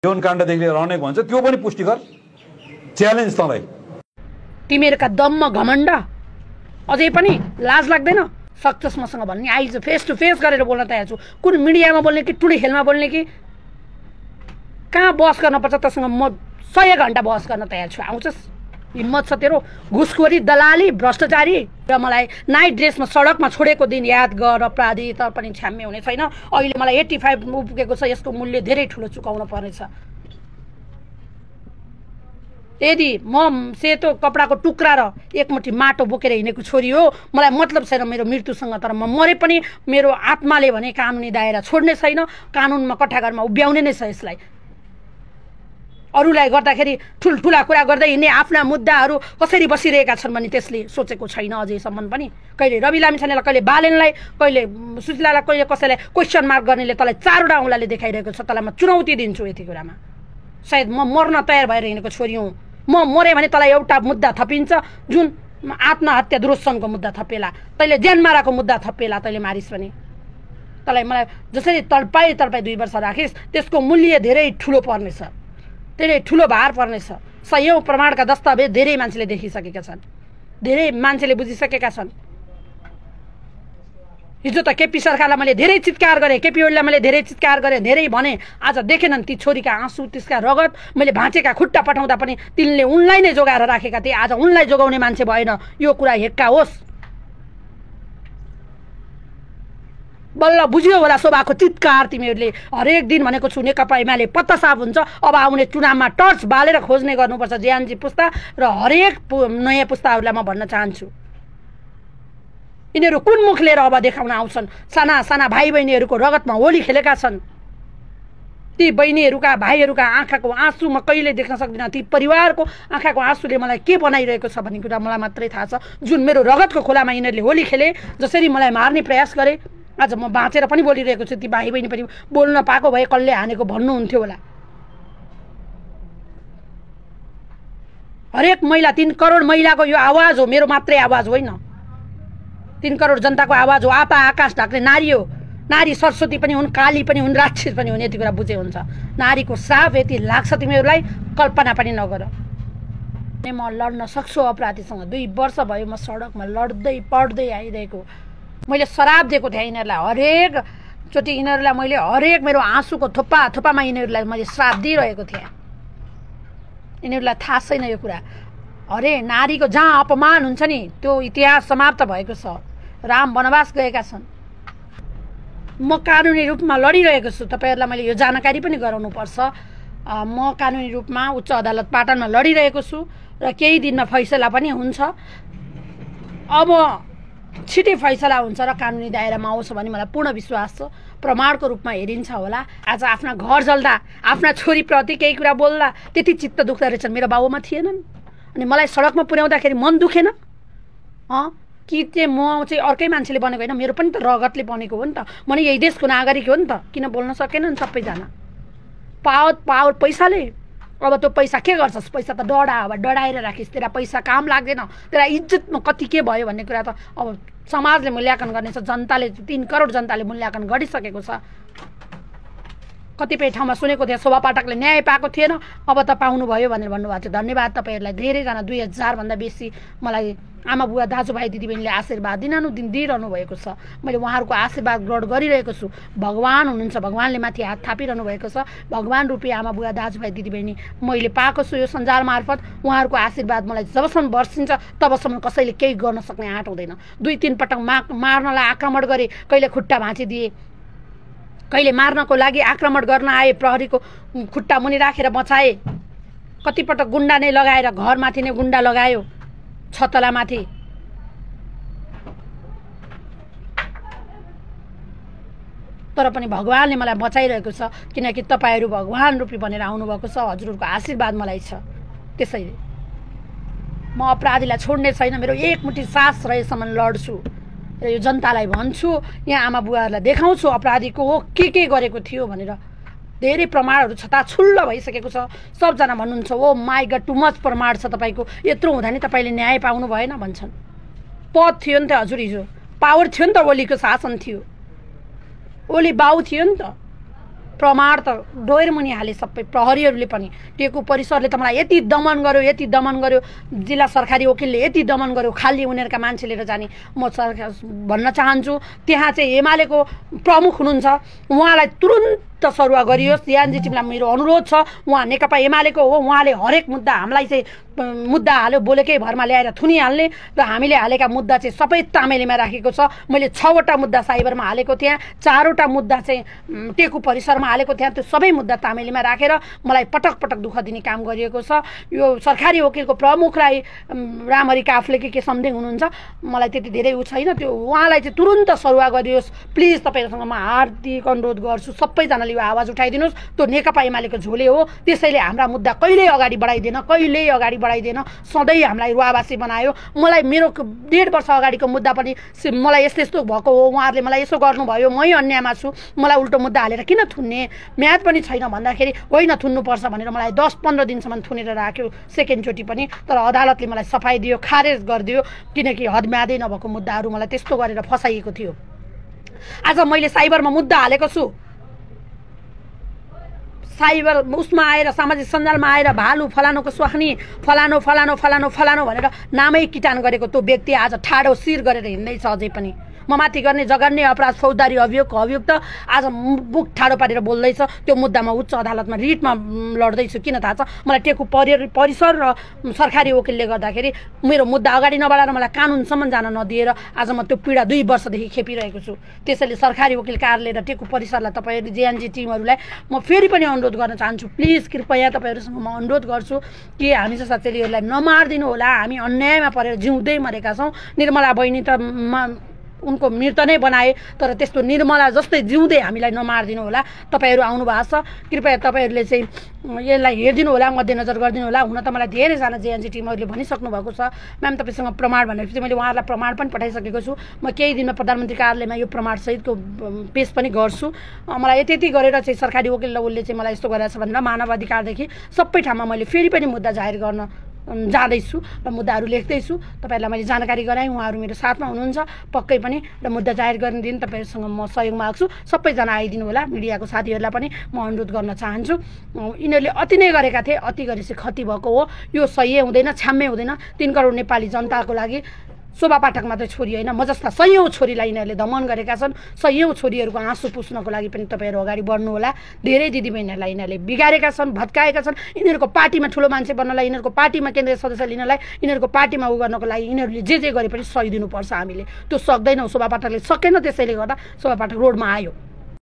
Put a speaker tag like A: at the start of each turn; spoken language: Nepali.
A: यौन काण्डदेखि लिएर अनेक भन्छ, त्यो पनि पुष्टि गर। च्यालेन्ज तँलाई।
B: तिमीहरूका दममा घमण्ड अझै पनि लाज लाग्दैन? सक्छस् मसँग भन्ने? आइज फेस टु फेस गरेर बोल्न तयार छु। कुन मिडियामा बोल्ने कि टुडी खेलमा बोल्ने कि कहाँ बहस गर्न पर्छ तसँग म 100 घण्टा बहस गर्न तयार छु। आउँछस्? हिम्मत छ तेरो? घुसखोरी, दलाली, भ्रष्टाचारी र मलाई नाइट ड्रेसमा सडकमा छोडेको दिन याद गर अपराधी, तर पनि छ्याम्मे हुने छैन। अहिले मलाई 85 पुगेको छ, यसको मूल्य धेरै ठुलो चुकाउन पर्नेछ। यदि म सेतो कपडाको टुक्रा र एकमुठी माटो बोकेर हिँडेको छोरी हो, मलाई मतलब छैन मेरो मृत्युसँग, तर म मरे पनि मेरो आत्माले भने कानुनी दायरा छोड्ने छैन, कानुनमा कठाघरमा उभ्याउने नै छ यसलाई। अरूलाई गर्दाखेरि ठुल्ठुला कुरा गर्दै हिँड्ने आफ्ना मुद्दाहरू कसरी बसिरहेका छन् भने त्यसले सोचेको छैन अझैसम्म पनि। कहिले रवि लामिछानेलाई, कहिले बालेनलाई, कहिले सुशीलालाई, कहिले कसैलाई क्वेसन मार्क गर्नेले तँलाई 4वटा औँलाले देखाइरहेको छ। तँलाई म चुनौती दिन्छु यति कुरामा। सायद म मर्न तयार भएर हिँडेको छोरी हुँ। म मरेँ भने तँलाई एउटा मुद्दा थपिन्छ, जुन आत्महत्या दुरोत्सनको मुद्दा थपेला, तैँले ज्यान माराको मुद्दा थपेला, तैँले मारिस् भने। तँलाई मलाई जसरी तडपाई 2 वर्ष राखिस् त्यसको मूल्य धेरै ठुलो पर्नेछ, धेरै ठुलो भार पर्नेछ। 100औं प्रमाणका दस्तावेज धेरै मान्छेले देखिसकेका छन्, धेरै मान्छेले बुझिसकेका छन्। हिजो त केपी सरकारलाई मैले धेरै चित्कार गरेँ, केपी ओलीलाई मैले धेरै चित्कार गरेँ, धेरै भने। आज देखेनन् ती छोरीका आँसु, त्यसका रगत। मैले भाँचेका खुट्टा पठाउँदा पनि तिनले उनलाई नै जोगाएर राखेका थिए। आज उनलाई जोगाउने मान्छे भएन। यो कुरा हेक्का होस्। बल्ल बुझ्यो होला शोभाको चित्कार तिमीहरूले। हरेक दिन भनेको छु नेकपा एमाले पत्ता साफ हुन्छ। अब आउने चुनावमा टर्च बालेर खोज्ने गर्नुपर्छ ज्यानजी पुस्ता र हरेक नयाँ पुस्ताहरूलाई म भन्न चाहन्छु, यिनीहरू कुन मुख लिएर अब देखाउन आउँछन्? साना साना भाइ बहिनीहरूको रगतमा होली खेलेका छन्। ती बहिनीहरूका भाइहरूका आँखाको आँसु म कहिले देख्न सक्दिनँ। ती परिवारको आँखाको आँसुले मलाई के बनाइरहेको छ भन्ने कुरा मलाई मात्रै थाहा छ। जुन मेरो रगतको खोलामा यिनीहरूले होली खेले, जसरी मलाई मार्ने प्रयास गरे, आज म बाँचेर पनि बोलिरहेको छु। ती भाइ बहिनी पनि बोल्न पाएको भए कसले हानेको भन्नुहुन्थ्यो होला। हरेक महिला, 3 करोड महिलाको यो आवाज हो, मेरो मात्रै आवाज होइन। 3 करोड जनताको आवाज हो। आपा आकाश ढाक्ने नारी हो। नारी सरस्वती पनि हुन्, काली पनि हुन्, राक्षस पनि हुन्। यति कुरा बुझे हुन्छ। नारीको श्राप यति लाग्छ तिमीहरूलाई, कल्पना पनि नगर। म लड्न सक्छु अपराधीसँग। 2 वर्ष भयो म सडकमा लड्दै पढ्दै आइरहेको। मैले शराब दिएको थिएँ यिनीहरूलाई। हरेक चोटि यिनीहरूलाई मैले हरेक मेरो आँसुको थोपा थोपामा यिनीहरूलाई मैले श्राप दिइरहेको थिएँ। यिनीहरूलाई थाहा छैन यो कुरा। अरे नारीको जहाँ अपमान हुन्छ नि त्यो इतिहास समाप्त भएको छ। राम वनवास गएका छन्। म कानुनी रूपमा लडिरहेको छु। तपाईहरुलाई मैले यो जानकारी पनि गराउनुपर्छ। म कानुनी रूपमा उच्च अदालत पाटनमा लडिरहेको छु र केही दिनमा फैसला पनि हुन्छ। अब छिटै फैसला हुन्छ र कानुनी दायरामा आउँछ भन्ने मलाई पूर्ण विश्वास छ। प्रमाणको रूपमा हेरिन्छ होला। आज आफ्ना घर जल्दा, आफ्ना छोरीप्रति केही कुरा बोल्दा त्यति चित्त दुख्दा रहेछन्। मेरो बाबुमा थिएनन् अनि मलाई सडकमा पुर्याउँदाखेरि मन दुखेन? कि चाहिँ म चाहिँ अर्कै मान्छेले बनेको होइन, मेरो पनि त रगतले बनेको हो नि त। म नि यही देशको नागरिक हो नि त। किन बोल्न सकेनन् सबैजना? पावर पैसाले। अब त्यो पैसा के गर्छस्? पैसा त अब डढाएर राखिस्। तेरा पैसा काम लाग्दैन। तेरा इज्जतमा कति के भयो भन्ने कुरा त अब समाजले मूल्याङ्कन गर्नेछ। जनताले 3 करोड जनताले मूल्याङ्कन गरिसकेको छ। कतिपय ठाउँमा सुनेको थिएँ शोभा पाठकले न्याय पाएको थिएन, अब त पाउनुभयो भनेर भन्नुभएको थियो। धन्यवाद तपाईँहरूलाई। धेरैजना 2000 भन्दा बेसी मलाई आमा बुवा दाजुभाइ दिदीबहिनीले आशीर्वाद दिइरहनु भएको छ। मैले उहाँहरूको आशीर्वाद ग्रहण गरिरहेको छु। भगवान हुनुहुन्छ, भगवानले माथि हात थापिरहनु भएको छ। भगवान रूपी आमा बुवा दाजुभाइ दिदीबहिनी मैले पाएको छु यो सञ्जाल मार्फत। उहाँहरूको आशीर्वाद मलाई जबसम्म बर्सिन्छ तबसम्म कसैले केही गर्न सक्ने आँट हुँदैन। 2-3 पटक मार्नलाई आक्रमण गरे, कहिले खुट्टा भाँचिदिए, कहिले मार्नको लागि आक्रमण गर्न आए, प्रहरीको खुट्टा मुनि राखेर बचाए। कतिपटक गुन्डा नै लगाएर घरमाथि नै गुन्डा लगायो, छतलामाथि। तर पनि भगवानले मलाई बचाइरहेको छ, किनकि तपाईहरू भगवान रूपी बनेर आउनुभएको छ। हजुरहरूको आशीर्वाद मलाई छ। त्यसैले म अपराधीलाई छोड्ने छैन। मेरो एकमुठी सास रहेसम्म लड्छु र यो जनतालाई भन्छु, यहाँ आमा बुवाहरूलाई देखाउँछु अपराधीको हो के गरेको थियो भनेर। धेरै प्रमाणहरू छताछुल्ल भइसकेको छ। सबजना भन्नुहुन्छ ओ माई गड टु मच प्रमाण छ तपाईँको, यत्रो हुँदा नि तपाईँले न्याय पाउनु भएन भन्छन्। पद थियो नि त हजुर, हिजो पावर थियो नि त, ओलीको शासन थियो, ओली बाउ थियो नि त। प्रमाण त डोएर मुनि हाले सबै प्रहरीहरूले पनि। टेकु परिसरले त मलाई यति दमन गर्यो, जिल्ला सरकारी वकिलले यति दमन गर्यो, खाली उनीहरूका मान्छे लिएर जाने। म भन्न चाहन्छु त्यहाँ चाहिँ एमालेको प्रमुख हुनुहुन्छ, उहाँलाई तुरुन्त सरुवा गरियोस्। जेएनजी टिमलाई मेरो अनुरोध छ, उहाँ नेकपा एमालेको हो, उहाँले हरेक मुद्दा हामीलाई चाहिँ मुद्दा हाल्यो बोलेकै भरमा ल्याएर थुनिहाल्ने र हामीले हालेका मुद्दा चाहिँ सबै तामेलीमा राखेको छ। मैले 6 वटा मुद्दा साइबरमा हालेको थिएँ, 4 वटा मुद्दा चाहिँ टेकु परिसरमा हालेको थिएँ। त्यो सबै मुद्दा तामेलीमा राखेर मलाई पटक पटक दुःख दिने काम गरिएको छ। यो सरकारी वकिलको प्रमुखलाई रामहरि काफले के सम्झिङ हुनुहुन्छ, मलाई त्यति धेरै उ छैन। त्यो उहाँलाई चाहिँ तुरुन्त सरुवा गरियोस् प्लिज। तपाईँहरूसँग म हार्दिक अनुरोध गर्छु, सबैजनाले यो आवाज उठाइदिनुहोस्। त्यो नेकपा एमालेको झोले हो, त्यसैले हाम्रा मुद्दा कहिल्यै अगाडि बढाइदिएन, सधैँ हामीलाई रुवाबासी बनायो। मलाई मेरो 1.5 वर्ष अगाडिको मुद्दा पनि मलाई यस्तो भएको हो, उहाँहरूले मलाई यसो गर्नुभयो, मै अन्यायमा छु, मलाई उल्टो मुद्दा हालेर किन थुन्ने, म्याद पनि छैन भन्दाखेरि होइन थुन्नुपर्छ भनेर मलाई 10-15 दिनसम्म थुनेर राख्यो सेकेन्डचोटि पनि। तर अदालतले मलाई सफाई दियो, खारेज गरिदियो, किनकि हद म्यादै नभएको मुद्दाहरू मलाई त्यस्तो गरेर फसाइएको थियो। आज मैले साइबरमा मुद्दा हालेको छु, साइबर उसमा आएर सामाजिक सञ्जालमा आएर भालु फलानुको स्वाख्नी फलानो भनेर नामै किटान गरेको त्यो व्यक्ति आज ठाडो शिर गरेर हिँड्दैछ। अझै पनि म माथि गर्ने जघन्य अपराध फौजदारी अभियुक्त आज बुक ठाडो पारेर बोल्दैछ। त्यो मुद्दामा उच्च अदालतमा रिटमा लड्दैछु। किन थाहा छ मलाई टेकु परिसर र सरकारी वकिलले गर्दाखेरि मेरो मुद्दा अगाडि नबढाएर मलाई कानुनसम्म जान नदिएर आज म त्यो पीडा 2 वर्षदेखि खेपिरहेको छु। त्यसैले सरकारी वकिल कार्यालय र टेकु परिसरलाई तपाईँहरू जेएनजी टिमहरूलाई म फेरि पनि अनुरोध गर्न चाहन्छु, प्लिज कृपया तपाईँहरूसँग म अनुरोध गर्छु कि हामी जस्ता चेलीहरूलाई नमारिदिनु होला। हामी अन्यायमा परेर जिउँदै मरेका छौँ। निर्मला बहिनी त उनको मृत नै बनाए, तर त्यस्तो निर्मला जस्तै जिउँदै हामीलाई नमारिदिनु होला। तपाईँहरू आउनु भएको छ, कृपया तपाईँहरूले चाहिँ यसलाई हेरिदिनु होला, मध्यनजर गरिदिनु होला। हुन त मलाई धेरैजना जेएनजी टिमहरूले भनिसक्नु भएको छ, म्याम तपाईँसँग प्रमाण भनेपछि मैले उहाँहरूलाई प्रमाण पनि पठाइसकेको छु। म केही दिनमा प्रधानमन्त्री कार्यालयमा यो प्रमाणसहितको पेश पनि गर्छु। मलाई यति गरेर चाहिँ सरकारी वकिल र उसले चाहिँ मलाई यस्तो गरेछ भनेर मानव अधिकारदेखि सबै ठाउँमा मैले फेरि पनि मुद्दा जाहेर गर्न जाँदैछु र मुद्दाहरू लेख्दैछु। तपाईँहरूलाई मैले जानकारी गराएँ, उहाँहरू मेरो साथमा हुनुहुन्छ पक्कै पनि, र मुद्दा जाहेर गर्ने दिन तपाईँहरूसँग म सहयोग माग्छु। सबैजना आइदिनु होला, मिडियाको साथीहरूलाई पनि म अनुरोध गर्न चाहन्छु। यिनीहरूले अति नै गरेका थिए, अति गरेपछि खती भएको हो। यो सही हुँदैन, छ्याम्मै हुँदैन। 3 करोड नेपाली जनताको लागि शोभा पाठक मात्रै छोरी होइन, म जस्ता सयौँ छोरीलाई यिनीहरूले दमन गरेका छन्। सयौँ छोरीहरूको आँसु पुस्नको लागि पनि तपाईँहरू अगाडि बढ्नु होला। धेरै दिदीबहिनीहरूलाई यिनीहरूले बिगारेका छन्, भत्काएका छन्। यिनीहरूको पार्टीमा ठुलो मान्छे बन्नलाई, यिनीहरूको पार्टीमा केन्द्रीय सदस्य लिनलाई, यिनीहरूको पार्टीमा उ गर्नको लागि यिनीहरूले जे गरे पनि सही दिनुपर्छ। हामीले त्यो सक्दैनौँ। शोभा पाठकले सकेन, त्यसैले गर्दा शोभा पाठक रोडमा आयो।